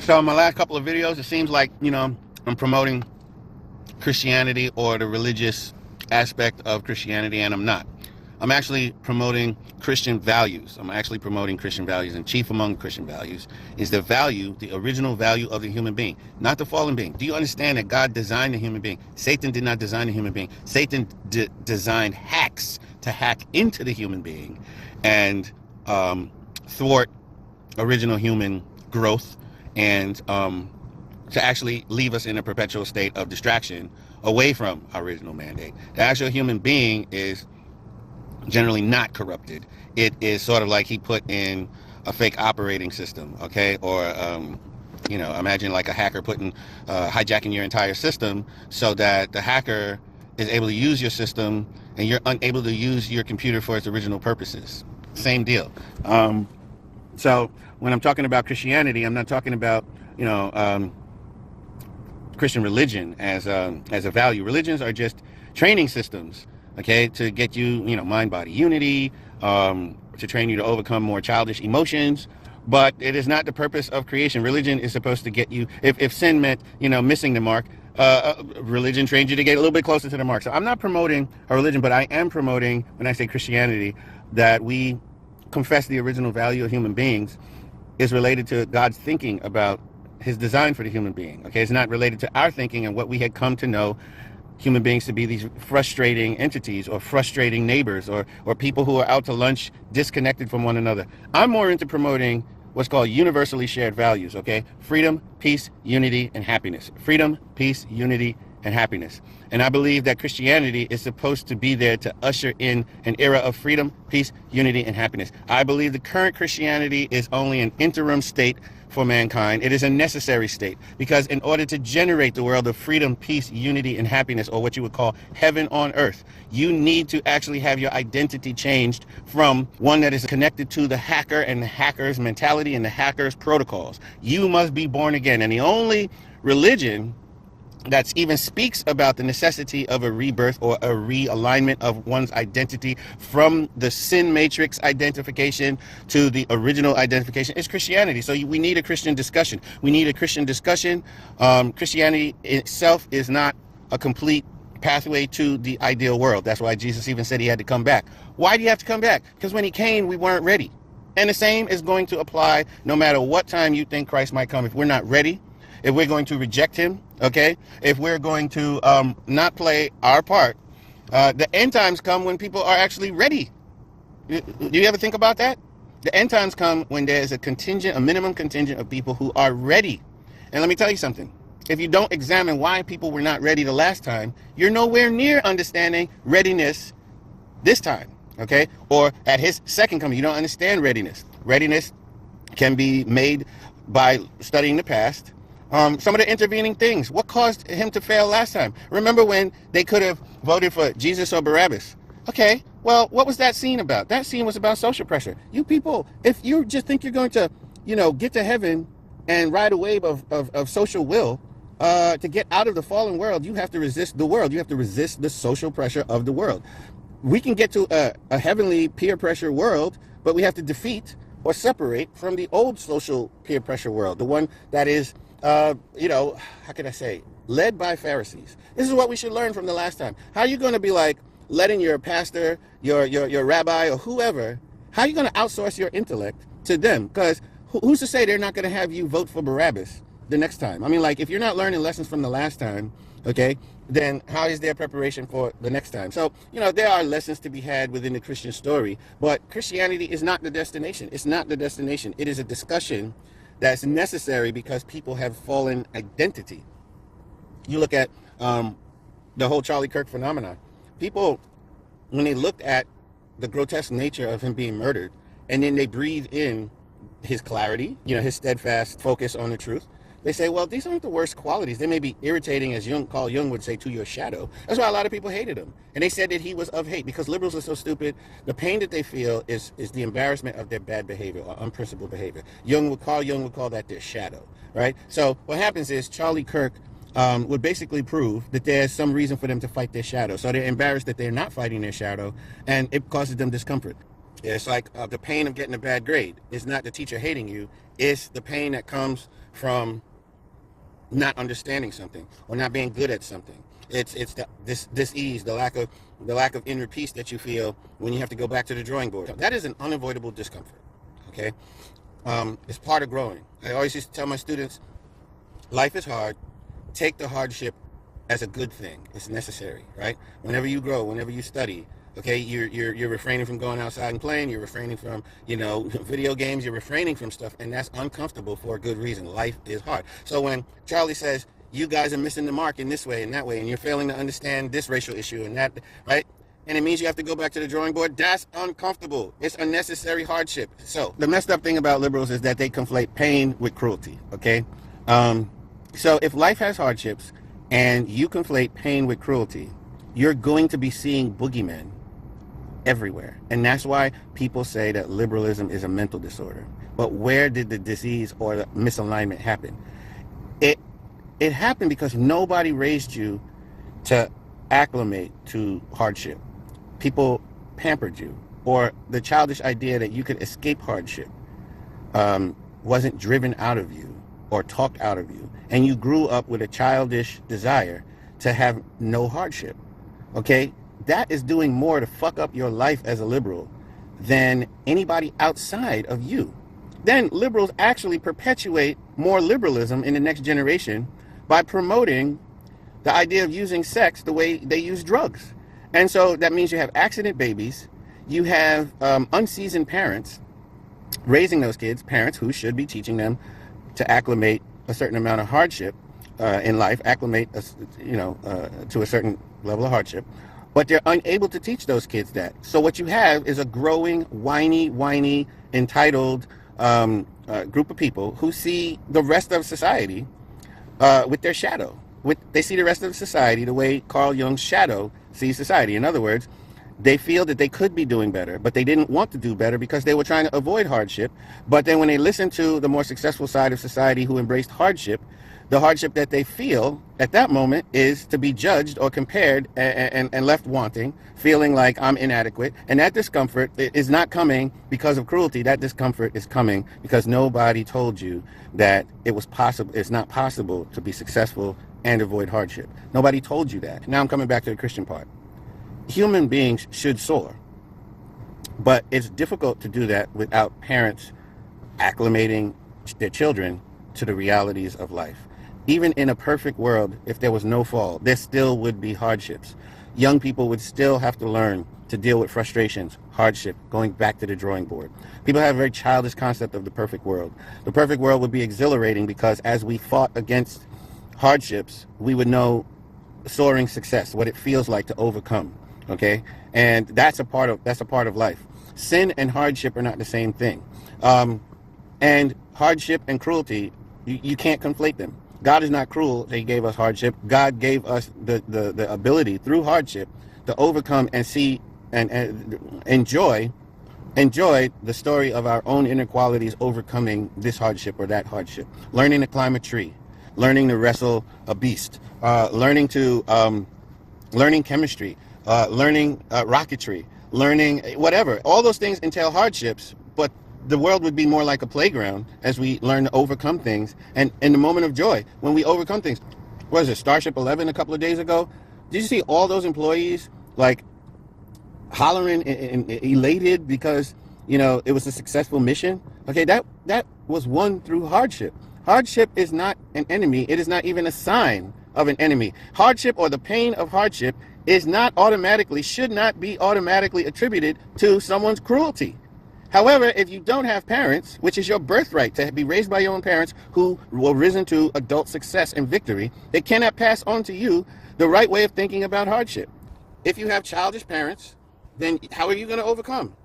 So in my last couple of videos, it seems like, I'm promoting Christianity or the religious aspect of Christianity, and I'm not. I'm actually promoting Christian values. I'm actually promoting Christian values, and chief among Christian values is the value, the original value of the human being, not the fallen being. Do you understand that God designed the human being? Satan did not design the human being. Satan designed hacks to hack into the human being and thwart original human growth and to actually leave us in a perpetual state of distraction away from our original mandate. The actual human being is generally not corrupted. It is sort of like he put in a fake operating system, okay? Or, imagine like a hacker hijacking your entire system so that the hacker is able to use your system and you're unable to use your computer for its original purposes. Same deal. So when I'm talking about Christianity, I'm not talking about, Christian religion as a value. Religions are just training systems, okay, to get you, mind-body unity, to train you to overcome more childish emotions. But it is not the purpose of creation. Religion is supposed to get you, if sin meant, missing the mark, religion trains you to get a little bit closer to the mark. So I'm not promoting a religion, but I am promoting, when I say Christianity, that we confess the original value of human beings is related to God's thinking about his design for the human being. Okay, it's not related to our thinking and what we had come to know human beings to be, these frustrating entities or frustrating neighbors or people who are out to lunch disconnected from one another. I'm more into promoting what's called universally shared values, okay? Freedom, peace, unity, and happiness. Freedom, peace, unity, and happiness. And I believe that Christianity is supposed to be there to usher in an era of freedom, peace, unity, and happiness. I believe the current Christianity is only an interim state for mankind. It is a necessary state, because in order to generate the world of freedom, peace, unity, and happiness, or what you would call heaven on earth, you need to actually have your identity changed from one that is connected to the hacker and the hacker's mentality and the hacker's protocols. You must be born again. And the only religion that even speaks about the necessity of a rebirth or a realignment of one's identity from the sin matrix identification to the original identification is Christianity. So we need a Christian discussion. We need a Christian discussion. Christianity itself is not a complete pathway to the ideal world. That's why Jesus even said he had to come back. Why do you have to come back? Because when he came, we weren't ready. And the same is going to apply no matter what time you think Christ might come. If we're not ready, if we're going to reject him, okay, if we're going to not play our part, the end times come when people are actually ready. Do you ever think about that? The end times come when there's a minimum contingent of people who are ready. And let me tell you something. If you don't examine why people were not ready the last time, you're nowhere near understanding readiness this time, okay? Or at his second coming, you don't understand readiness. Readiness can be made by studying the past. Some of the intervening things. What caused him to fail last time? Remember when they could have voted for Jesus or Barabbas? Okay, well, what was that scene about? That scene was about social pressure. You people, if you just think you're going to, get to heaven and ride a wave of social will, to get out of the fallen world, you have to resist the world. You have to resist the social pressure of the world. We can get to a heavenly peer pressure world, but we have to defeat or separate from the old social peer pressure world, the one that is how can I say, led by Pharisees. This is what we should learn from the last time. How are you going to be like letting your pastor, your rabbi, or whoever, how are you going to outsource your intellect to them? Because who's to say they're not going to have you vote for Barabbas the next time? I mean, like, if you're not learning lessons from the last time, okay, then how is their preparation for the next time? So, there are lessons to be had within the Christian story, but Christianity is not the destination. It's not the destination. It is a discussion that's necessary because people have fallen identity. You look at the whole Charlie Kirk phenomenon. People, when they looked at the grotesque nature of him being murdered, and then they breathe in his clarity, his steadfast focus on the truth, they say, well, these aren't the worst qualities. They may be irritating, as Carl Jung would say, to your shadow. That's why a lot of people hated him. And they said that he was of hate because liberals are so stupid. The pain that they feel is the embarrassment of their bad behavior or unprincipled behavior. Carl Jung would call that their shadow, right? So what happens is Charlie Kirk would basically prove that there's some reason for them to fight their shadow. So they're embarrassed that they're not fighting their shadow, and it causes them discomfort. It's like the pain of getting a bad grade. It's not the teacher hating you. It's the pain that comes from not understanding something or not being good at something. It's this ease, the lack of inner peace that you feel when you have to go back to the drawing board. That is an unavoidable discomfort. Okay, it's part of growing. I always used to tell my students, life is hard. Take the hardship as a good thing. It's necessary, right? Whenever you grow, whenever you study, okay, you're refraining from going outside and playing. You're refraining from video games. You're refraining from stuff, and that's uncomfortable for a good reason. Life is hard. So when Charlie says you guys are missing the mark in this way and that way, and you're failing to understand this racial issue and that, right? And it means you have to go back to the drawing board. That's uncomfortable. It's unnecessary hardship. So the messed up thing about liberals is that they conflate pain with cruelty. Okay, so if life has hardships and you conflate pain with cruelty, you're going to be seeing boogeymen everywhere. And that's why people say that liberalism is a mental disorder. But where did the disease or the misalignment happen? It happened because nobody raised you to acclimate to hardship. People pampered you, or the childish idea that you could escape hardship wasn't driven out of you or talked out of you. And you grew up with a childish desire to have no hardship. Okay? That is doing more to fuck up your life as a liberal than anybody outside of you. Then liberals actually perpetuate more liberalism in the next generation by promoting the idea of using sex the way they use drugs. And so that means you have accident babies, you have unseasoned parents raising those kids, parents who should be teaching them to acclimate a certain amount of hardship in life, acclimate to a certain level of hardship, but they're unable to teach those kids that. So what you have is a growing, whiny, entitled group of people who see the rest of society with their shadow. They see the rest of society the way Carl Jung's shadow sees society. In other words, they feel that they could be doing better, but they didn't want to do better because they were trying to avoid hardship. But then when they listen to the more successful side of society who embraced hardship, the hardship that they feel at that moment is to be judged or compared and left wanting, feeling like I'm inadequate. And that discomfort is not coming because of cruelty. That discomfort is coming because nobody told you that it was possible. It's not possible to be successful and avoid hardship. Nobody told you that. Now I'm coming back to the Christian part. Human beings should soar, but it's difficult to do that without parents acclimating their children to the realities of life. Even in a perfect world, if there was no fall, there still would be hardships. Young people would still have to learn to deal with frustrations, hardship, going back to the drawing board. People have a very childish concept of the perfect world. The perfect world would be exhilarating because as we fought against hardships, we would know soaring success, what it feels like to overcome. Okay, and that's a part of life. Sin and hardship are not the same thing, and hardship and cruelty, you can't conflate them. God is not cruel that He gave us hardship. God gave us the ability through hardship to overcome and see and enjoy the story of our own inequalities overcoming this hardship or that hardship. Learning to climb a tree, learning to wrestle a beast, learning chemistry. Learning rocketry, learning whatever. All those things entail hardships, but the world would be more like a playground as we learn to overcome things. And in the moment of joy, when we overcome things, what is it, Starship 11 a couple of days ago? Did you see all those employees like hollering and elated because, it was a successful mission? Okay, that was won through hardship. Hardship is not an enemy. It is not even a sign of an enemy. Hardship or the pain of hardship should not be automatically attributed to someone's cruelty. However, if you don't have parents, which is your birthright to be raised by your own parents who were risen to adult success and victory, they cannot pass on to you the right way of thinking about hardship. If you have childish parents, then how are you going to overcome?